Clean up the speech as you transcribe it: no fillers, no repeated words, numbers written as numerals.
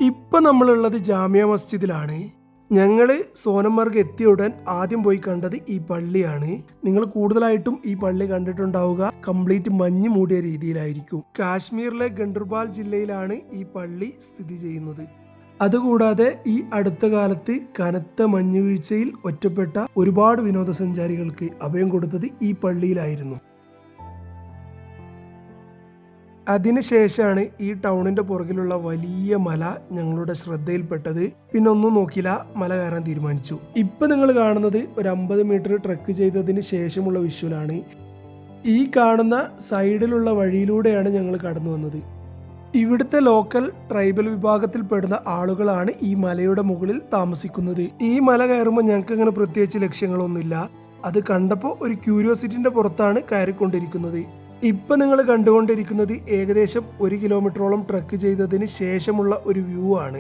ഇപ്പം നമ്മളുള്ളത് ജാമിയ മസ്ജിദിലാണ്. ഞങ്ങൾ സോനമർഗ് എത്തിയ ഉടൻ ആദ്യം പോയി കണ്ടത് ഈ പള്ളിയാണ്. നിങ്ങൾ കൂടുതലായിട്ടും ഈ പള്ളി കണ്ടിട്ടുണ്ടാവുക കംപ്ലീറ്റ് മഞ്ഞ് മൂടിയ രീതിയിലായിരിക്കും. കാശ്മീരിലെ ഗണ്ടർബാൽ ജില്ലയിലാണ് ഈ പള്ളി സ്ഥിതി ചെയ്യുന്നത്. അതുകൂടാതെ ഈ അടുത്ത കാലത്ത് കനത്ത മഞ്ഞുവീഴ്ചയിൽ ഒറ്റപ്പെട്ട ഒരുപാട് വിനോദസഞ്ചാരികൾക്ക് അഭയം കൊടുത്തത് ഈ പള്ളിയിലായിരുന്നു. അതിനുശേഷമാണ് ഈ ടൗണിന്റെ പുറകിലുള്ള വലിയ മല ഞങ്ങളുടെ ശ്രദ്ധയിൽപ്പെട്ടത്. പിന്നെ ഒന്നും നോക്കില്ല, മല കയറാൻ തീരുമാനിച്ചു. ഇപ്പൊ നിങ്ങൾ കാണുന്നത് ഒരു 50 മീറ്റർ ട്രക്ക് ചെയ്തതിന് ശേഷമുള്ള വിഷ്വലാണ്. ഈ കാണുന്ന സൈഡിലുള്ള വഴിയിലൂടെയാണ് ഞങ്ങൾ കടന്നു വന്നത്. ഇവിടുത്തെ ലോക്കൽ ട്രൈബൽ വിഭാഗത്തിൽപ്പെടുന്ന ആളുകളാണ് ഈ മലയുടെ മുകളിൽ താമസിക്കുന്നത്. ഈ മല കയറുമ്പോൾ ഞങ്ങൾക്ക് അങ്ങനെ പ്രത്യേകിച്ച് ലക്ഷ്യങ്ങളൊന്നുമില്ല. അത് കണ്ടപ്പോൾ ഒരു ക്യൂരിയോസിറ്റിന്റെ പുറത്താണ് കയറിക്കൊണ്ടിരിക്കുന്നത്. ഇപ്പൊ നിങ്ങൾ കണ്ടുകൊണ്ടിരിക്കുന്നത് ഏകദേശം 1 കിലോമീറ്ററോളം ട്രക്ക് ചെയ്തതിന് ശേഷമുള്ള ഒരു വ്യൂ ആണ്.